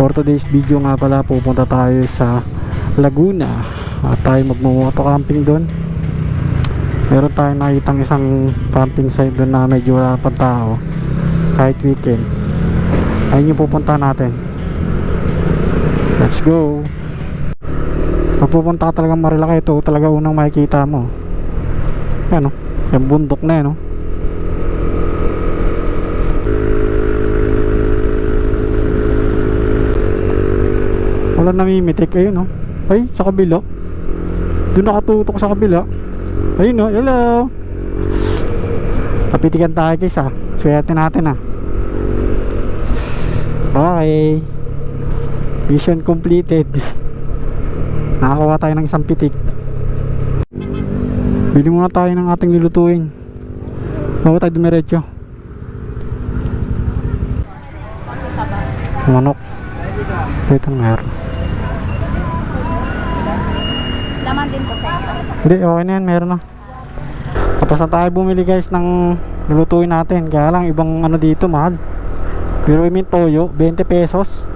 For today's video nga pala, pupunta tayo sa Laguna at tayo magmo-moto camping doon. Meron tayong nakitang isang camping site doon na medyo wala pa tao kahit weekend. Ayun yung pupunta natin. Let's go. Pag pupunta ka talagang Marilaki, ito talaga unang makikita mo. Ano, yung bundok na yun, no? Wala namimitik, ayun, no? Ay, sa kabila. Doon nakatutok sa kabila. Ayun, no? Hello. Tapitikan tayo guys, ha. Swerte natin, ha. Okay. Mission completed. Nakakuha tayo ng isang pitik. Bili muna tayo ng ating lulutuin bago tayo dumiretso. Manok. Dito meron. Laman din po sa inyo. Hindi, okay na yan, meron na. Tapos na tayo bumili guys ng lulutuin natin. Kaya lang ibang ano dito mahal. Pero yung toyo 20 pesos.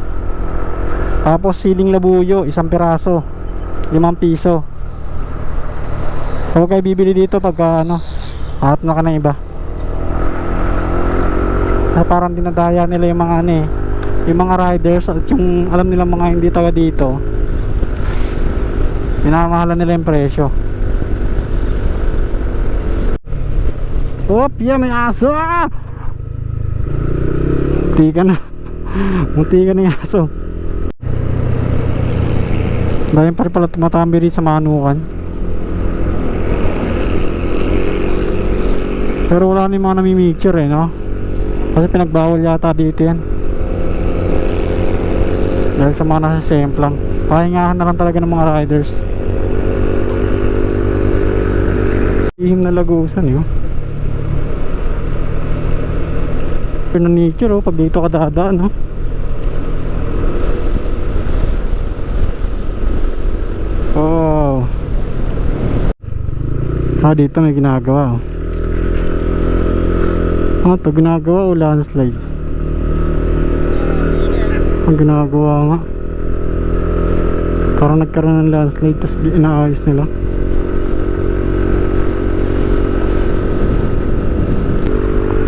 Tapos siling labuyo 1 piraso 5 piso. Huwag kayo bibili dito pagka ano, at na ka ng iba. Parang dinadaya nila yung mga ano eh, yung mga riders at yung alam nila mga hindi taga dito, minamahalan nila yung presyo. Op, yeah, may aso! Munti ka na. Munti ka na yung aso. Dahil pa rin pala tumatambi rin sa manukan. Pero wala na yung mga namimicture eh, no? Kasi pinagbawal yata dito yan. Dahil sa mga nasa semplang. Pahingahan na lang talaga ng mga riders. Ihim na lagusan yun. Pero na nature oh, pag dito ka dadaan, no? Oh. Dito may ginagawa oh. Ito ginagawa o landslide? Ang ginagawa nga, parang nagkaroon ng landslide tapos inaayos nila.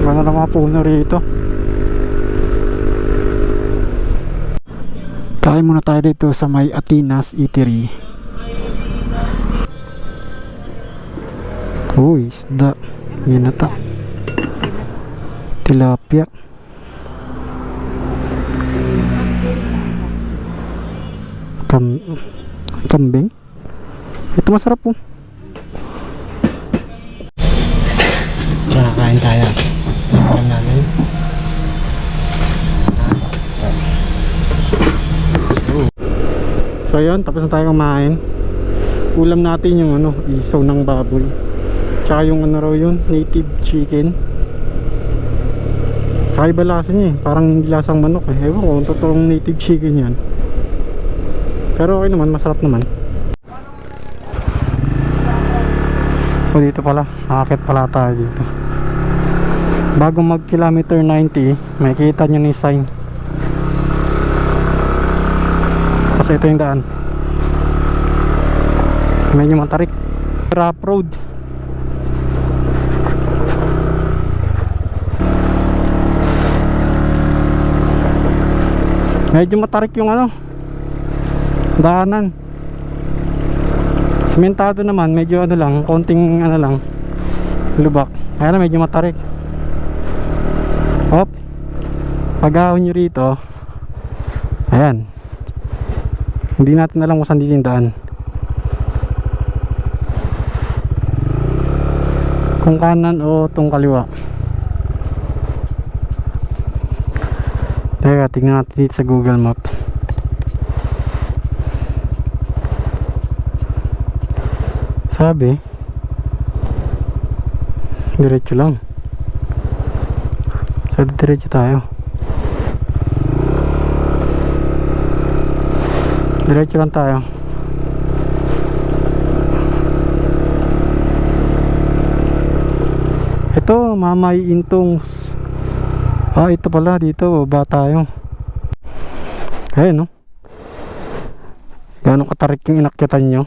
Wala na mga puno rito. Kain muna tayo dito sa may Atinas Eatery. Uy, isda. Yan na ta. Tilapia. Kambing. Ito masarap po. Tsaka kain tayo. Kain namin. So yun, tapos na tayo kumain. Ulam natin yung ano, isaw ng baboy. Tsaka yung ano raw yun, native chicken. Kakaiba lasa niya eh, parang hindi lasang manok eh. Ewan ko kung totoong native chicken yan. Pero okay naman, masarap naman. O dito pala, akit pala tayo dito. Bago mag kilometer 90, makikita nyo na yung sign. Tapos ito yung daan. Medyo matarik. Rough road. Medyo matarik yung ano, daanan. Sementado naman, medyo ano lang, konting ano lang, lubak. Kaya na medyo matarik. Hop, pag-ahon nyo rito, ayan, hindi natin alam kung saan dito yung daan, kung kanan o tong kaliwa. Teka, tingnan natin dito sa Google Map. Sabi diretso lang. So diretso tayo. Diretso lang tayo. Ito, Mamay Intongs. Ito pala, dito baba tayo. Ayan, no? Gano'ng katarik yung inakyatan nyo.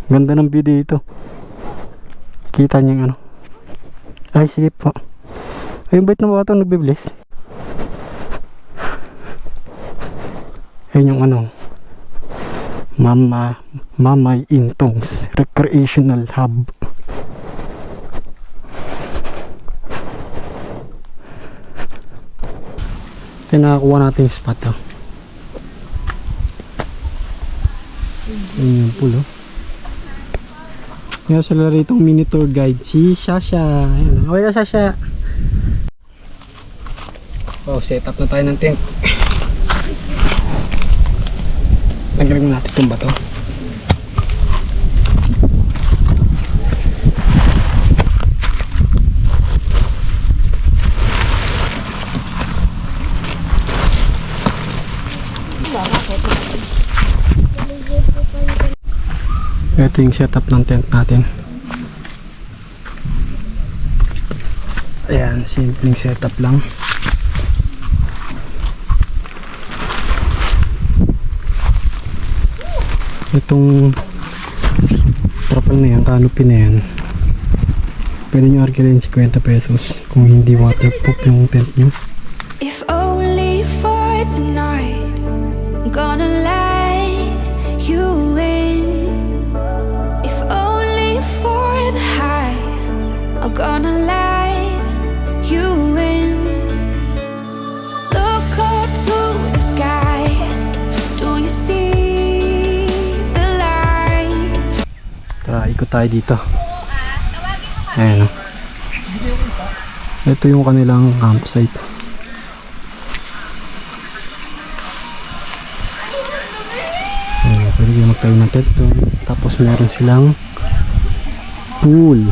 Ganda ng view dito. Kita nyo yung ano. Ay, sige po. Ayun, bait na ba ito nagbibless? Ayun yung ano. Mamay Intongs Recreational Hub. Ito nakakuha natin yung spot, oh. Ayun yung pool, oh. Ngayon sila rito mini tour guide si Shasha. Ayun, okay ka Shasha. Oh, set up na tayo ng tent. Tanggalin mo natin itong bato. Ito yung setup ng tent natin. Ayan, simpleng setup lang. Itong trapal na yan, canopy na yan, pwede nyo arkilain 50 pesos kung hindi waterproof yung tent nyo. If only for tonight, I'm gonna let you in. If only for the high, I'm gonna let you in. Look up to the sky, do you see? Tara, ikot tayo dito. Ayan, o. Ito yung kanilang campsite. Ayan, pwede kayo magtayo ng tent doon. Tapos meron silang pool.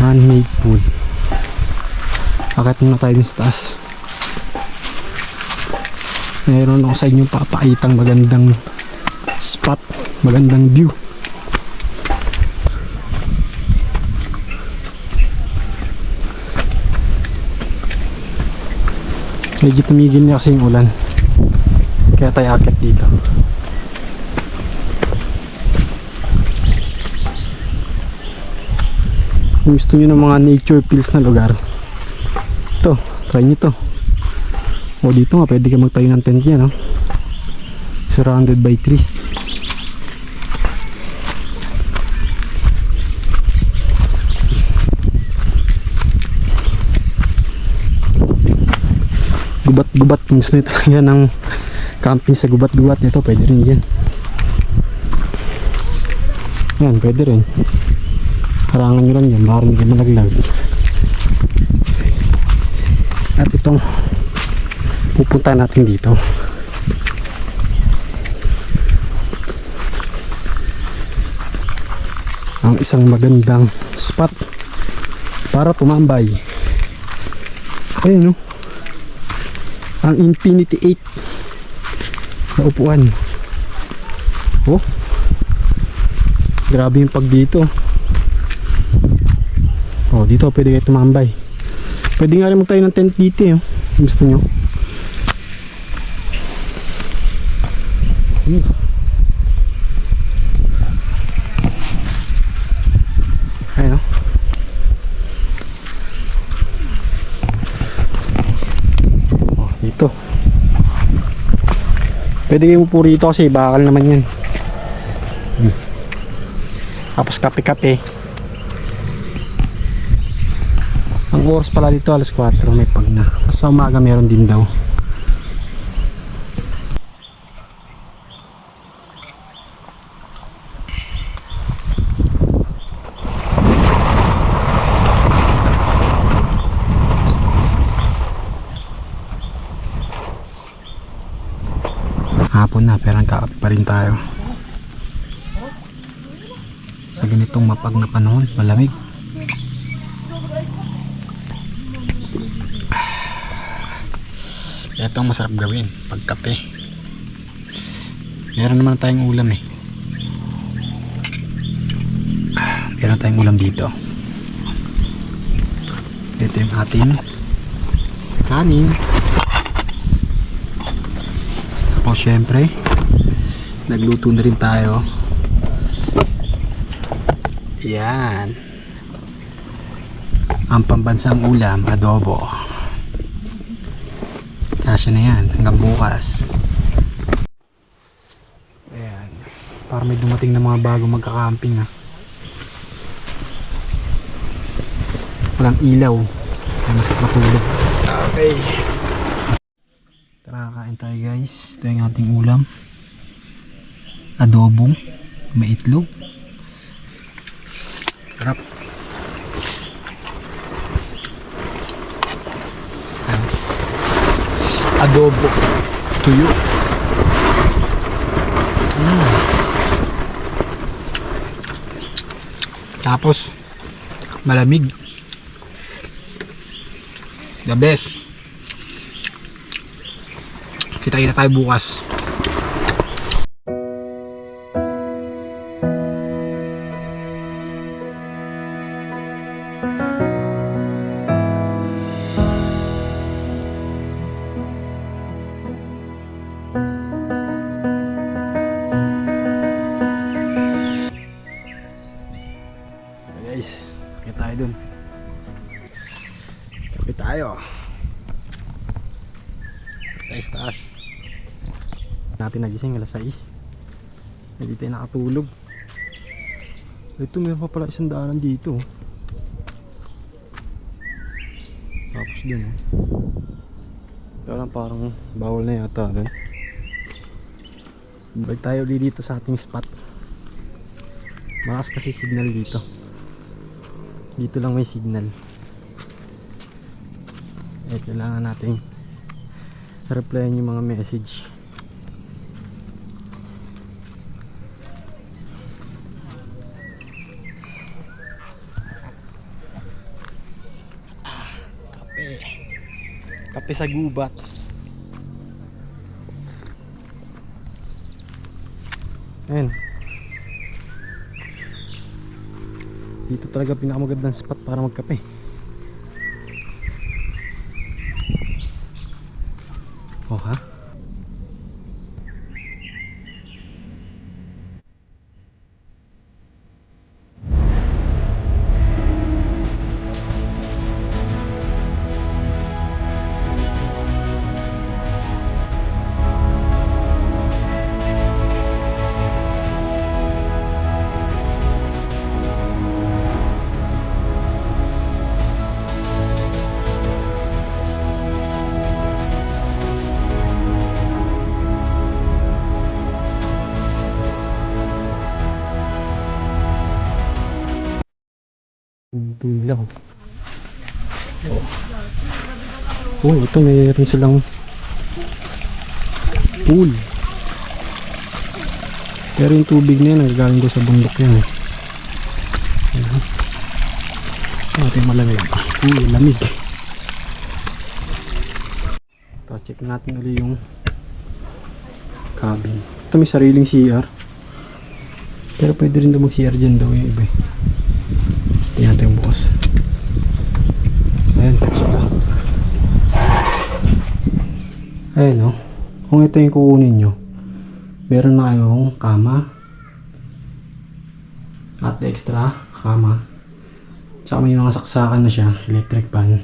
Man-made pool. Akit muna tayo sa taas. Meron ako sa inyo papaitang magandang spot, magandang view. Medyo tumigil na kasi yung ulan, kaya tayo akit dito. Kung gusto nyo ng mga nature feels na lugar, ito, try nyo to. O dito nga pwede ka magtayo ng tent niya, no? Surrounded by trees. Gubat-gubat, kung gusto nyo talaga ng camping sa gubat-gubat nito, pwede rin yan. Yan, pwede rin. Harangan nyo lang yan, baka rin kayo malaglag. At itong pupunta natin dito, ang isang magandang spot para tumambay. Ayun, no? Ang Infinity 8 na upuan. Oh, grabe yung pag dito. Oh, dito pwede kayo tumambay. Pwede nga rin magtayo ng tent dito, eh. Gusto nyo. Ayun, no? Oh, dito. Pwede kayo upo rito kasi bakal naman yan. Tapos kape-kape. Ang oras pala dito alas 4, may pag na. Tapos sa umaga meron din daw. Hapon na pero nagkakape pa rin tayo. Sa ganitong mapag na panahon, malamig. Ito ang masarap gawin, pagkape. Meron naman tayong ulam, eh. Meron tayong ulam dito. Ito yung ating kanin. Tapos syempre, nagluto na rin tayo. Yan. Ang pambansang ulam, adobo. Kasya na yan hanggang bukas. Ayan. Para may dumating na mga bago magka-camping ha. Walang ilaw. Kaya masarap matulog. Okay. Tara, kain tayo guys. Ito yung ating ulam. Adobong may itlog. Sarap. Adobo tuyo. Tapos malamig. The best. Kita-kita tayo bukas. Guys, kapit tayo dun. Kapit tayo. Taas. Natin nagising alas 6. Hindi tayo nakatulog. Ito, meron pa pala isang daanan dito. Tapos dun kaya parang bawal na yata dun. Balik tayo ulit dito sa ating spot. Malakas kasi signal dito. Dito lang may signal. Kailangan natin replyan yung mga message. Kape sa gubat. Ayan. Dito talaga pinakamagandang spot para magkape. Oh ha? Bilang. Oh, ito mayroon silang pool. Pero yung tubig na yan nagagaling ko sa bundok yan. Ito yung malamig. Lamig. Ito, check natin ulit yung cabin. Ito may sariling CR. Pero pwede rin daw mag CR dyan daw yung iba. Tingnan natin yung bukas. Ayan, sila. Ayan o. Kung ito yung kukunin nyo, meron na kayong kama at extra kama. Tsaka may mga saksakan na siya, electric fan.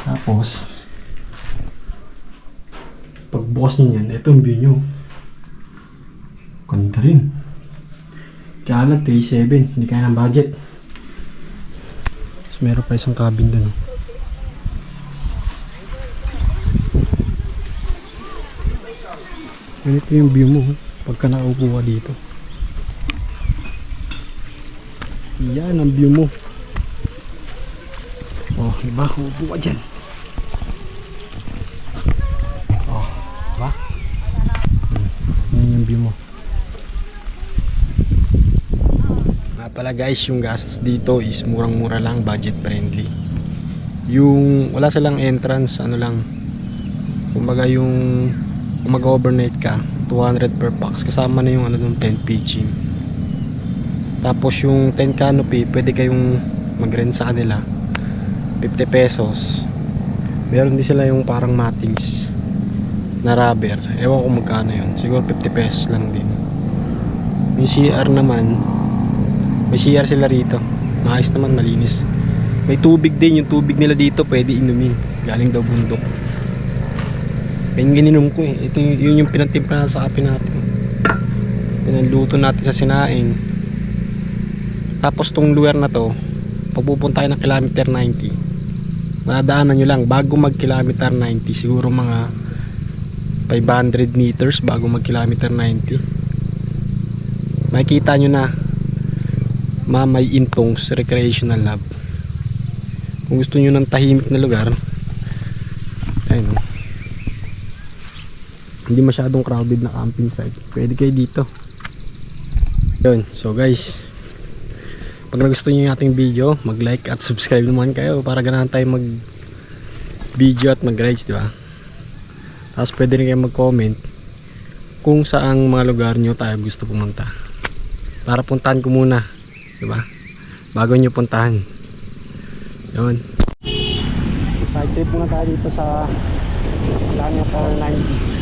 Tapos pagbukas nyo yan, ito yung view nyo. Ganda rin. Kaya lang 3.7, hindi kaya ng budget. So, meron pa isang cabin dun. Ganito yung view mo pagka nakaupo ka dito. Yan ang view mo. Oh, diba? Uupo ka dyan. Oh, diba? Yan yung view mo. Pala guys, yung gastos dito is murang-mura lang, budget friendly. Yung wala silang entrance, ano lang, kumbaga yung kung mag-overnight ka, 200 per pax, kasama na yung ano dun, tent pitching. Tapos yung tent canopy, pwede kayong mag-rent sa kanila, 50 pesos. Meron din sila yung parang matings na rubber. Ewan ko magkano yun. Siguro 50 pesos lang din. Yung CR naman, may CR sila rito. Maayos naman, malinis. May tubig din. Yung tubig nila dito pwede inumin. Galing daw bundok. Yung gininom ko eh. Ito yun yung pinatimpla sa kape natin. Pinanluto natin sa sinaing. Tapos tong lugar na to, pagpupunta tayo ng kilometer 90. Madaanan nyo lang bago mag kilometer 90, siguro mga 500 meters bago mag kilometer 90. Makikita nyo na Mamay Intongs Recreational Lab. Kung gusto nyo ng tahimik na lugar, ayun, hindi masyadong crowded na camping site, pwede kayo dito. Yun, so guys, pag nagustuhan nyo yung ating video, mag-like at subscribe naman kayo para ganahan tayo mag-video at mag-rides, di ba? Tapos pwede rin kayo mag-comment kung saang mga lugar nyo tayo gusto pumunta. Para puntahan ko muna, di ba? Bago nyo puntahan. Yun. Side trip muna tayo dito sa kilometer 90.